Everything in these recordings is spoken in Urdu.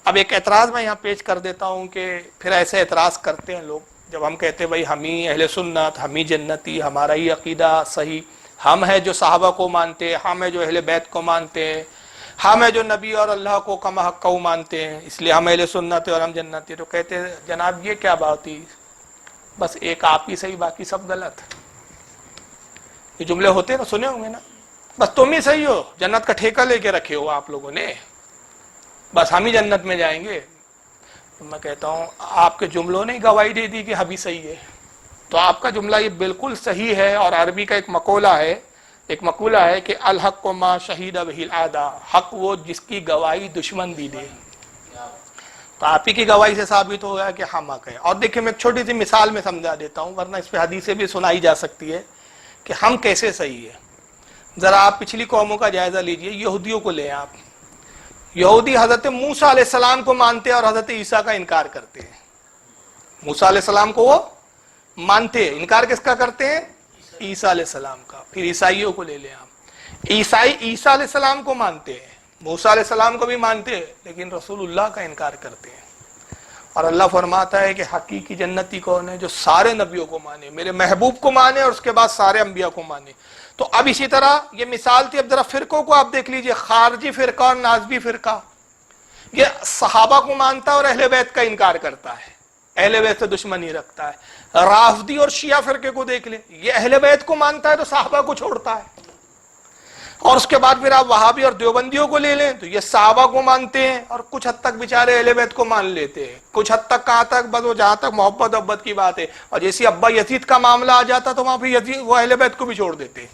اب ایک اعتراض میں یہاں پیش کر دیتا ہوں کہ پھر ایسے اعتراض کرتے ہیں لوگ جب ہم کہتے ہیں بھائی ہم ہی اہل سنت، ہم ہی جنتی، ہمارا ہی عقیدہ صحیح، ہم ہیں جو صحابہ کو مانتے ہیں، ہم ہیں جو اہل بیت کو مانتے ہیں، ہم ہیں جو نبی اور اللہ کو کما حق کو مانتے ہیں، اس لیے ہم اہل سنت اور ہم جنتی. تو کہتے ہیں جناب یہ کیا بات ہوئی، بس ایک آپ ہی صحیح باقی سب غلط. یہ جملے ہوتے ہیں نا، سنے ہوں گے نا، بس تم ہی صحیح ہو، جنت کا ٹھیکہ لے کے رکھے ہو آپ لوگوں نے، بس ہم ہی جنت میں جائیں گے. میں کہتا ہوں آپ کے جملوں نے گواہی دے دی کہ ہم ہی صحیح ہے. تو آپ کا جملہ یہ بالکل صحیح ہے. اور عربی کا ایک مقولہ ہے کہ الحق ما شہید بہ الاعداء، حق وہ جس کی گواہی دشمن بھی دے. تو آپ ہی کی گواہی سے ثابت ہو گیا کہ ہم حق ہیں. اور دیکھیں میں ایک چھوٹی سی مثال میں سمجھا دیتا ہوں، ورنہ اس پہ حدیثیں بھی سنائی جا سکتی ہے کہ ہم کیسے صحیح ہیں. ذرا آپ پچھلی قوموں کا جائزہ لیجئے، یہودیوں کو لیں آپ. یہودی حضرت موسیٰ علیہ السلام کو مانتے اور حضرت عیسیٰ کا انکار کرتے ہیں. موسیٰ علیہ السلام کو وہ مانتے ہیں، انکار کس کا کرتے ہیں؟ عیسیٰ علیہ السلام کا. پھر عیسائیوں کو لے لیں آپ، عیسائی عیسیٰ علیہ السلام کو مانتے ہیں، موسیٰ علیہ السلام کو بھی مانتے ہیں، لیکن رسول اللہ کا انکار کرتے ہیں. اور اللہ فرماتا ہے کہ حقیقی جنتی کون ہے؟ جو سارے نبیوں کو مانے، میرے محبوب کو مانے اور اس کے بعد سارے انبیاء کو مانے. تو اب اسی طرح یہ مثال تھی. اب ذرا فرقوں کو آپ دیکھ لیجئے، خارجی فرقہ اور نازبی فرقہ. یہ صحابہ کو مانتا ہے اور اہل بیت کا انکار کرتا ہے، اہل بیت سے دشمنی رکھتا ہے. رافضی اور شیعہ فرقے کو دیکھ لیں، یہ اہل بیت کو مانتا ہے تو صحابہ کو چھوڑتا ہے. اور اس کے بعد پھر آپ وہابی اور دیوبندیوں کو لے لیں تو یہ صحابہ کو مانتے ہیں اور کچھ حد تک بیچارے اہل بیت کو مان لیتے ہیں. کچھ حد تک کہاں تک؟ بس وہ جہاں تک محبت کی بات ہے. اور جیسے ابا یزید کا معاملہ آ جاتا تو وہاں پہ وہ اہل بیت کو بھی چھوڑ دیتے،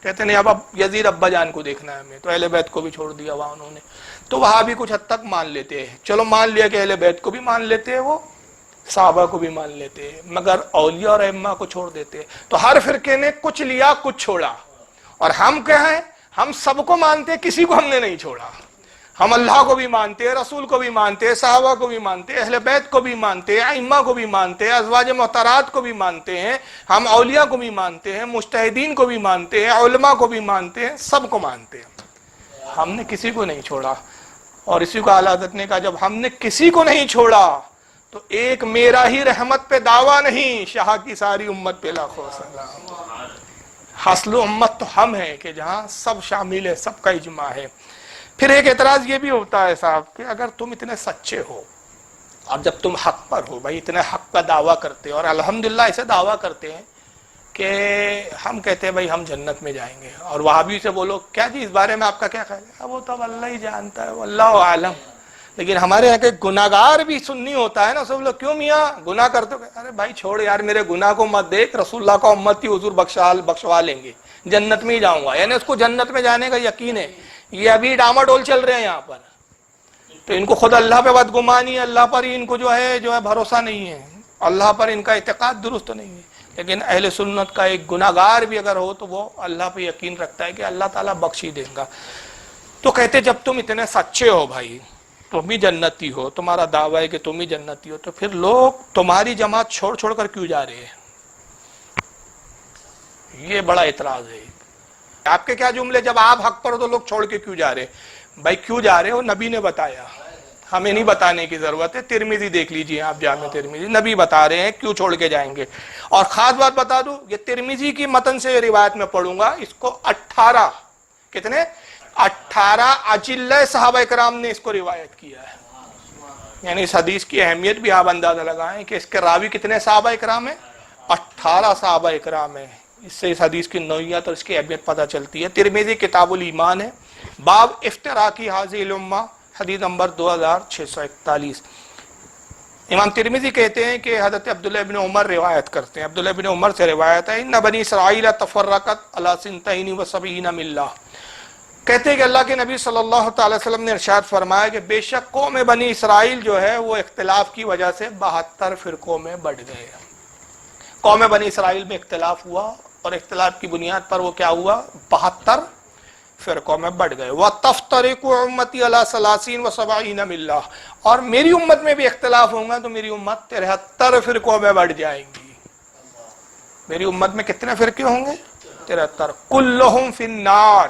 کہتے نہیں اب یزید ابا جان کو دیکھنا ہے ہمیں، تو اہل بیت کو بھی چھوڑ دیا وہاں انہوں نے. تو وہاں بھی کچھ حد تک مان لیتے ہیں. چلو مان لیا کہ اہل بیت کو بھی مان لیتے ہیں، وہ صحابہ کو بھی مان لیتے ہیں، مگر اولیاء اور ائمہ کو چھوڑ دیتے ہیں. تو ہر فرقے نے کچھ لیا کچھ چھوڑا. اور ہم کیا ہیں؟ ہم سب کو مانتے، کسی کو ہم نے نہیں چھوڑا. ہم اللہ کو بھی مانتے، رسول کو بھی مانتے، صحابہ کو بھی مانتے، اہل بیت کو بھی مانتے، ائمہ کو بھی مانتے، ازواج محترات کو بھی مانتے ہیں، ہم اولیاء کو بھی مانتے ہیں، مجتہدین کو بھی مانتے ہیں، علماء کو بھی مانتے ہیں، سب کو مانتے ہیں. ہم نے کسی کو نہیں چھوڑا. اور اسی کو اعلیٰ حضرت نے کہا جب ہم نے کسی کو نہیں چھوڑا تو ایک میرا ہی رحمت پہ دعویٰ نہیں، شاہ کی ساری امت پہ لاکھوں سلام. حاصل امت تو ہم ہیں کہ جہاں سب شامل ہے، سب کا اجماع ہے. پھر ایک اعتراض یہ بھی ہوتا ہے صاحب کہ اگر تم اتنے سچے ہو اور جب تم حق پر ہو، بھائی اتنے حق کا دعویٰ کرتے اور الحمدللہ ایسے دعویٰ کرتے ہیں کہ ہم کہتے ہیں بھائی ہم جنت میں جائیں گے، اور وہابی سے بولو کیا جی اس بارے میں آپ کا کیا خیال ہے؟ وہ تو اب اللہ ہی جانتا ہے، واللہ عالم. لیکن ہمارے یہاں کے گناہگار بھی سنی ہوتا ہے نا، سب لوگ کیوں میاں گناہ کرتے ہو؟ ارے بھائی چھوڑ یار، میرے گناہ کو مت دیکھ، رسول اللہ کا امتی حضور بخشوا لیں گے، جنت میں ہی جاؤں گا. یعنی اس کو جنت میں جانے کا یقین ہے. یہ ابھی ڈاماڈول چل رہے ہیں یہاں پر، تو ان کو خود اللہ پہ بدگمانی ہے، اللہ پر ان کو جو ہے بھروسہ نہیں ہے، اللہ پر ان کا اعتقاد درست نہیں ہے. لیکن اہل سنت کا ایک گناہگار بھی اگر ہو تو وہ اللہ پہ یقین رکھتا ہے کہ اللہ تعالیٰ بخش ہی دے گا. تو کہتے جب تم اتنے سچے ہو بھائی، تم ہی جنتی ہو، تمہارا دعویٰ ہے کہ تم ہی جنتی ہو، تو پھر لوگ تمہاری جماعت چھوڑ کر کیوں جا رہے ہیں؟ یہ بڑا اعتراض ہے. آپ کے کیا جملے، جب آپ حق پر ہو تو لوگ چھوڑ کے کیوں جا رہے ہیں؟ بھائی کیوں جا رہے ہو نبی نے بتایا، ہمیں نہیں بتانے کی ضرورت ہے. ترمذی دیکھ لیجئے آپ، جامع ترمذی، نبی بتا رہے ہیں کیوں چھوڑ کے جائیں گے. اور خاص بات بتا دوں، یہ ترمذی کی متن سے روایت میں پڑھوں گا، اس کو 18 اجلہ صحابہ کرام نے اس کو روایت کیا ہے. یعنی اس حدیث کی اہمیت بھی آپ اندازہ لگائیں کہ اس کے راوی کتنے صحابہ کرام ہیں؟ 18 صحابہ کرام ہیں. اس سے اس حدیث کی نوعیت اور اس کی اہمیت پتہ چلتی ہے. ترمذی کتاب الایمان ہے، باب افتراقی حاضی الامہ، حدیث نمبر 2641. امام ترمذی کہتے ہیں کہ حضرت عبداللہ ابن عمر روایت کرتے ہیں، عبداللہ ابن عمر سے روایت ہے، ان بنی اسرائیل تفرقت علی 72 ملہ. کہتے ہیں کہ اللہ کے نبی صلی اللہ تعالی وسلم نے ارشاد فرمایا کہ بے شک قوم بنی اسرائیل جو ہے وہ اختلاف کی وجہ سے 72 فرقوں میں بٹ گئے. قوم بنی اسرائیل میں اختلاف ہوا اور اختلاف کی بنیاد پر وہ کیا ہوا؟ 72 فرقوں میں بٹ گئے. وَتَفْتَرِقُ أُمَّتِي عَلَى 30 و70 مِلَّةٍ، اور میری امت میں بھی اختلاف ہوں گا تو میری امت 73 فرقوں میں بٹ جائیں گی. میری امت میں کتنے فرقے ہوں گے؟ 73. كُلُّهُمْ فِي النَّارِ،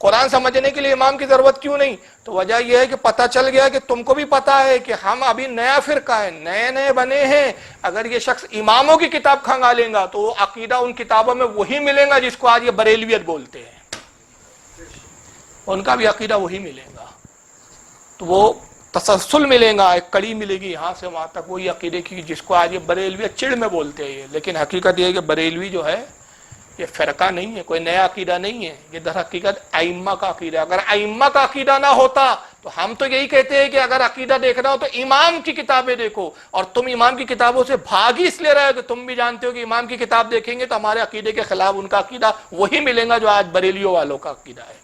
قرآن سمجھنے کے لیے امام کی ضرورت کیوں نہیں؟ تو وجہ یہ ہے کہ پتہ چل گیا کہ تم کو بھی پتا ہے کہ ہم ابھی نیا فرقہ ہے، نئے نئے بنے ہیں. اگر یہ شخص اماموں کی کتاب کھنگالے گا تو وہ عقیدہ ان کتابوں میں وہی ملے گا جس کو آج یہ بریلویت بولتے ہیں، ان کا بھی عقیدہ وہی ملے گا. تو وہ تسلسل ملے گا، ایک کڑی ملے گی یہاں سے وہاں تک وہی عقیدے کی جس کو آج یہ بریلویت چڑ میں بولتے ہیں. لیکن حقیقت یہ ہے کہ بریلوی جو ہے یہ فرقہ نہیں ہے، کوئی نیا عقیدہ نہیں ہے، یہ در حقیقت ائمہ کا عقیدہ ہے. اگر ائمہ کا عقیدہ نہ ہوتا تو ہم تو یہی کہتے ہیں کہ اگر عقیدہ دیکھنا ہو تو امام کی کتابیں دیکھو، اور تم امام کی کتابوں سے بھاگ ہی اس لیے رہے ہو کہ تم بھی جانتے ہو کہ امام کی کتاب دیکھیں گے تو ہمارے عقیدے کے خلاف ان کا عقیدہ وہی ملے گا جو آج بریلیوں والوں کا عقیدہ ہے.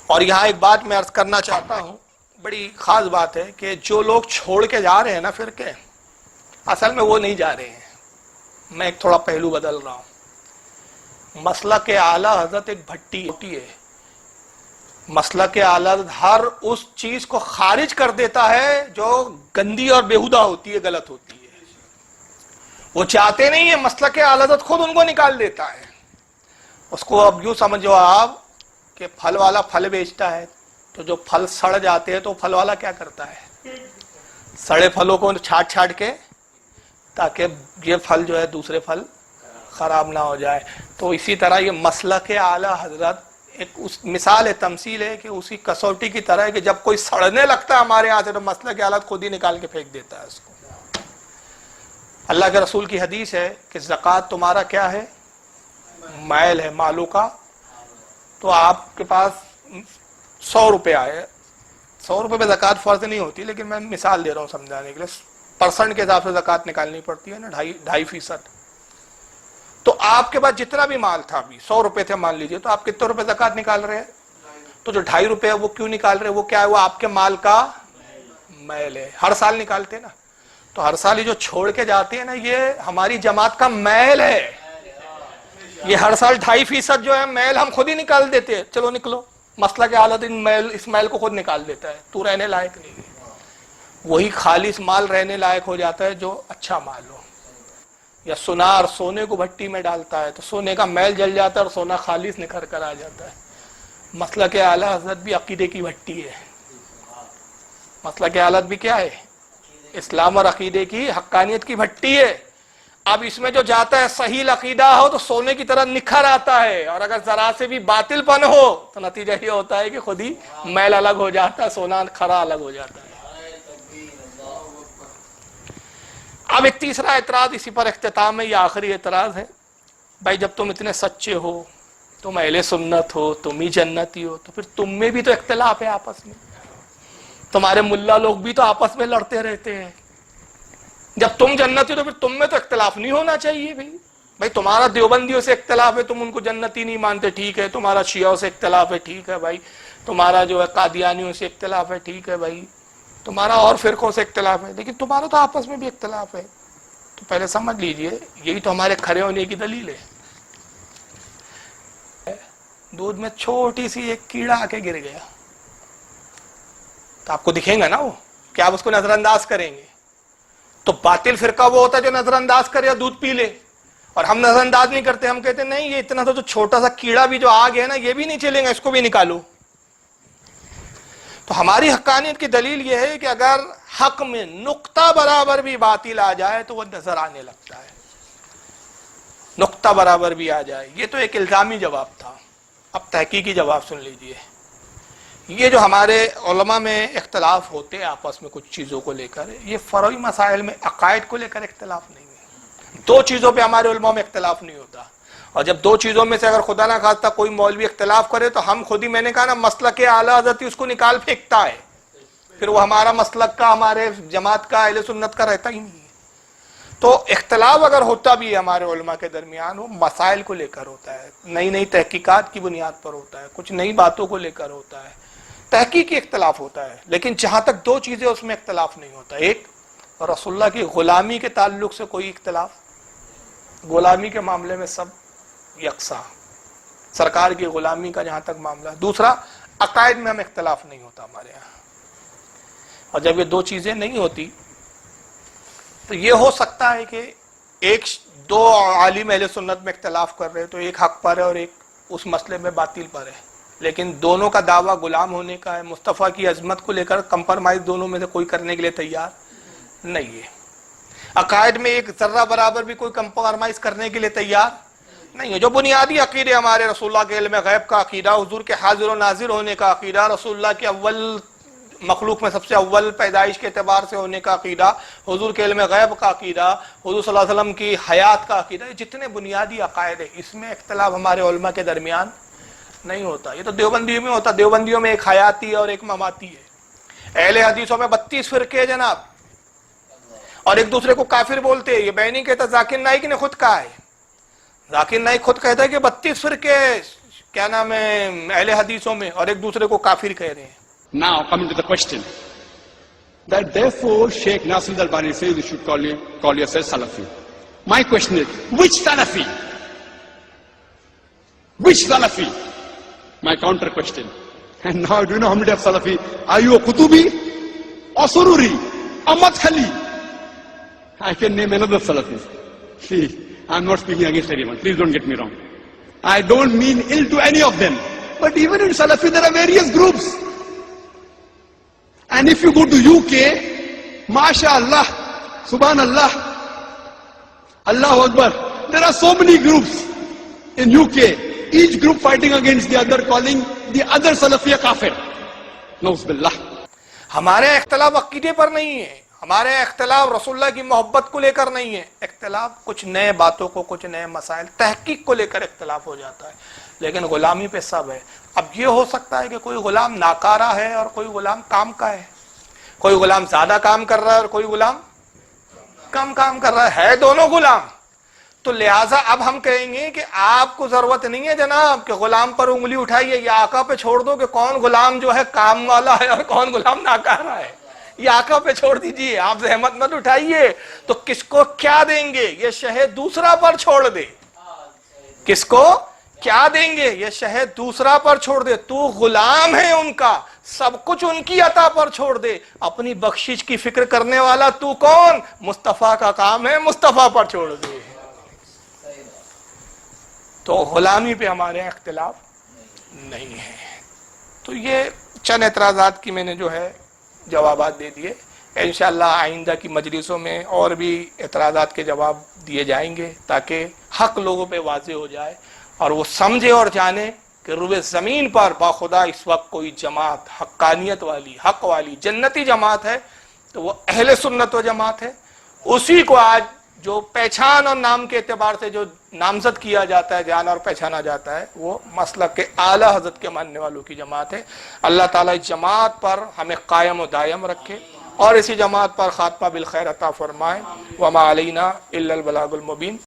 اور یہاں ایک بات میں عرض کرنا چاہتا ہوں، بڑی خاص بات ہے کہ جو لوگ چھوڑ کے جا رہے ہیں نا فرقے، اصل میں وہ نہیں جا رہے ہیں. میں ایک تھوڑا پہلو بدل رہا ہوں. مسلک اعلیٰ حضرت ایک بھٹی ہوتی ہے. مسلک اعلیٰ حضرت ہر اس چیز کو خارج کر دیتا ہے جو گندی اور بیہودہ ہوتی ہے، غلط ہوتی ہے. وہ چاہتے نہیں ہیں، مسلک اعلیٰ حضرت خود ان کو نکال دیتا ہے. اس کو اب یوں سمجھو آپ کہ پھل والا پھل بیچتا ہے تو جو پھل سڑ جاتے ہیں تو پھل والا کیا کرتا ہے؟ سڑے پھلوں کو چھاٹ چھاٹ کے تاکہ یہ پھل جو ہے دوسرے پھل خراب نہ ہو جائے. تو اسی طرح یہ مسلک اعلیٰ حضرت ایک اس مثال ہے، تمثیل ہے کہ اسی کسوٹی کی طرح ہے کہ جب کوئی سڑنے لگتا ہے ہمارے یہاں سے تو مسلک اعلیٰ خود ہی نکال کے پھینک دیتا ہے اس کو. اللہ کے رسول کی حدیث ہے کہ زکوٰۃ تمہارا کیا ہے؟ مائل ہے، مالوں کا. تو آپ کے پاس 100 روپے آئے، 100 روپے پہ زکوٰۃ فرض نہیں ہوتی، لیکن میں مثال دے رہا ہوں سمجھانے کے لیے. پرسنٹ کے حساب سے زکوٰۃ نکالنی پڑتی ہے نا، 2.5%. تو آپ کے پاس جتنا بھی مال تھا ابھی 100 روپے تھے مان لیجئے، تو آپ کتنے روپے زکوٰۃ نکال رہے ہیں؟ تو جو 2.5 روپے ہے وہ کیوں نکال رہے ہیں؟ وہ کیا ہے؟ وہ آپ کے مال کا میل ہے. ہر سال نکالتے نا، تو ہر سال یہ جو چھوڑ کے جاتے ہیں نا یہ ہماری جماعت کا میل ہے. یہ ہر سال 2.5% جو ہے میل ہم خود ہی نکال دیتے ہیں. چلو نکلو، مسئلہ کے حالت اس میل کو خود نکال دیتا ہے. تو رہنے لائق نہیں ہے. وہی خالص مال رہنے لائق ہو جاتا ہے جو اچھا مال ہو. یا سونار سونے کو بھٹی میں ڈالتا ہے تو سونے کا میل جل جاتا ہے اور سونا خالص نکھر کر آ جاتا ہے. مسلک اعلیٰ حضرت بھی عقیدے کی بھٹی ہے. مسلک اعلیٰ بھی کیا ہے؟ اسلام اور عقیدے کی حقانیت کی بھٹی ہے. اب اس میں جو جاتا ہے صحیح عقیدہ ہو تو سونے کی طرح نکھر آتا ہے، اور اگر ذرا سے بھی باطل پن ہو تو نتیجہ یہ ہوتا ہے کہ خود ہی میل الگ ہو جاتا ہے، سونا کھرا الگ ہو جاتا ہے. اب ایک تیسرا اعتراض اسی پر اختتام میں، یہ آخری اعتراض ہے. بھائی جب تم اتنے سچے ہو، تم اہل سنت ہو، تم ہی جنتی ہو، تو پھر تم میں بھی تو اختلاف ہے آپس میں. تمہارے ملا لوگ بھی تو آپس میں لڑتے رہتے ہیں. جب تم جنتی ہو تو پھر تم میں تو اختلاف نہیں ہونا چاہیے. بھائی تمہارا دیوبندیوں سے اختلاف ہے، تم ان کو جنتی نہیں مانتے، ٹھیک ہے. تمہارا شیعوں سے اختلاف ہے، ٹھیک ہے بھائی. تمہارا جو ہے قادیانیوں سے اختلاف ہے، ٹھیک ہے بھائی. تمہارا اور فرقوں سے اختلاف ہے، لیکن تمہارا تو آپس میں بھی اختلاف ہے. تو پہلے سمجھ لیجئے یہی تو ہمارے کھڑے ہونے کی دلیل ہے. دودھ میں چھوٹی سی ایک کیڑا آ کے گر گیا تو آپ کو دکھیں گا نا وہ، کیا آپ اس کو نظر انداز کریں گے؟ تو باطل فرقہ وہ ہوتا ہے جو نظر انداز کرے یا دودھ پی لے، اور ہم نظر انداز نہیں کرتے. ہم کہتے ہیں نہیں یہ اتنا تو چھوٹا سا کیڑا بھی جو آ گیا نا یہ بھی نہیں چلے گا، اس کو بھی نکالو. تو ہماری حقانیت کی دلیل یہ ہے کہ اگر حق میں نقطہ برابر بھی باطل آ جائے تو وہ نظر آنے لگتا ہے. نقطہ برابر بھی آ جائے. یہ تو ایک الزامی جواب تھا. اب تحقیقی جواب سن لیجئے. یہ جو ہمارے علماء میں اختلاف ہوتے ہیں آپس میں کچھ چیزوں کو لے کر، یہ فروعی مسائل میں عقائد کو لے کر اختلاف نہیں ہے. 2 چیزوں پہ ہمارے علماء میں اختلاف نہیں ہوتا. اور جب 2 چیزوں میں سے اگر خدا نہ خواستہ کوئی مولوی اختلاف کرے تو ہم خود ہی، میں نے کہا نا، مسلک اعلیٰ حضرت اس کو نکال پھینکتا ہے. پھر وہ ہمارا مسلک کا، ہمارے جماعت کا، اہل سنت کا رہتا ہی نہیں ہے. تو اختلاف اگر ہوتا بھی ہے ہمارے علماء کے درمیان، وہ مسائل کو لے کر ہوتا ہے، نئی نئی تحقیقات کی بنیاد پر ہوتا ہے، کچھ نئی باتوں کو لے کر ہوتا ہے. تحقیقی اختلاف ہوتا ہے. لیکن جہاں تک 2 چیزیں اس میں اختلاف نہیں ہوتا. ایک، رسول اللہ کی غلامی کے تعلق سے کوئی اختلاف، غلامی کے معاملے میں سب یکساں، سرکار کی غلامی کا جہاں تک معاملہ. دوسرا، عقائد میں ہم اختلاف نہیں ہوتا ہمارے یہاں. اور جب یہ 2 چیزیں نہیں ہوتی تو یہ ہو سکتا ہے کہ 2 عالم اہل سنت میں اختلاف کر رہے تو ایک حق پر ہے اور ایک اس مسئلے میں باطل پر ہے، لیکن دونوں کا دعویٰ غلام ہونے کا ہے، مصطفیٰ کی عظمت کو لے کر کمپرمائز دونوں میں سے کوئی کرنے کے لیے تیار نہیں ہے، عقائد میں ایک ذرہ برابر بھی کوئی کمپرمائز کرنے کے لیے تیار نہیں ہے۔ جو بنیادی عقیدے ہمارے رسول اللہ کے علم غیب کا عقیدہ، حضور کے حاضر و ناظر ہونے کا عقیدہ، رسول اللہ کے اول مخلوق میں سب سے اول پیدائش کے اعتبار سے ہونے کا عقیدہ، حضور کے علم غیب کا عقیدہ، حضور صلی اللہ علیہ وسلم کی حیات کا عقیدہ، جتنے بنیادی عقائد ہیں اس میں اختلاف ہمارے علماء کے درمیان نہیں ہوتا۔ یہ تو دیوبندیوں میں ہوتا، دیوبندیوں میں ایک حیاتی اور ایک مماتی ہے۔ اہل حدیثوں میں 32 فرقے ہیں جناب، اور ایک دوسرے کو کافر بولتے ہیں۔ یہ میں نہیں کہتا، ذاکر نائک نے خود کہا ہے، ذاکر نائک خود کہتا ہے کہ 32 فرقے کیا نام ہے اہل حدیثوں میں، اور ایک دوسرے کو کافر کہہ رہے ہیں۔ Now coming to the question that therefore Sheikh Nasir al-Albani says you should call yourself Salafi. My question is, which Salafi? Which Salafi? My counter question. And now do you know how many of Salafi? Are you a Qutubi or Sururi or Madkhali? I can name another Salafi. Please, I'm not speaking against anyone. Please don't get me wrong. I don't mean ill to any of them. But even in Salafi there are various groups. And if you go to UK, MashaAllah, Subhanallah, Allahu Akbar, there are so many groups in UK, each group fighting against the other, calling the other Salafi a kafir. Nauz billah. ہمارے اختلاف عقیدے پر نہیں ہے، ہمارے اختلاف رسول اللہ کی محبت کو لے کر نہیں ہے، اختلاف کچھ نئے باتوں کو، کچھ نئے مسائل تحقیق کو لے کر اختلاف ہو جاتا ہے، لیکن غلامی پہ سب ہے۔ اب یہ ہو سکتا ہے کہ کوئی غلام ناکارہ ہے اور کوئی غلام کام کا ہے، کوئی غلام زیادہ کام کر رہا ہے اور کوئی غلام کم کام کر رہا ہے دونوں غلام۔ تو لہٰذا اب ہم کہیں گے کہ آپ کو ضرورت نہیں ہے جناب کہ غلام پر انگلی اٹھائیے، یہ آقا پہ چھوڑ دو کہ کون غلام جو ہے کام والا ہے اور کون غلام ناکارہ ہے، یہ آقا پہ چھوڑ دیجئے، آپ زحمت مت اٹھائیے۔ تو کس کو کیا دیں گے یہ شہد دوسرا پر چھوڑ دے، کس کو کیا دیں گے یہ شہد دوسرا پر چھوڑ دے، تو غلام ہے ان کا، سب کچھ ان کی عطا پر چھوڑ دے، اپنی بخشش کی فکر کرنے والا تو کون؟ مصطفیٰ کا کام ہے، مصطفیٰ پر چھوڑ دے۔ تو غلامی پہ ہمارے اختلاف نہیں ہے۔ تو یہ چند اعتراضات کی میں نے جو ہے جوابات دے دیے، انشاءاللہ آئندہ کی مجلسوں میں اور بھی اعتراضات کے جواب دیے جائیں گے تاکہ حق لوگوں پہ واضح ہو جائے اور وہ سمجھے اور جانے کہ روئے زمین پر باخدا اس وقت کوئی جماعت حقانیت والی، حق والی، جنتی جماعت ہے تو وہ اہل سنت و جماعت ہے۔ اسی کو آج جو پہچان اور نام کے اعتبار سے جو نامزد کیا جاتا ہے، جانا اور پہچانا جاتا ہے، وہ مسلک کے اعلیٰ حضرت کے ماننے والوں کی جماعت ہے۔ اللہ تعالیٰ اس جماعت پر ہمیں قائم و دائم رکھے اور اسی جماعت پر خاتمہ بالخیر عطا فرمائے۔ وما علینا الا البلاغ المبین۔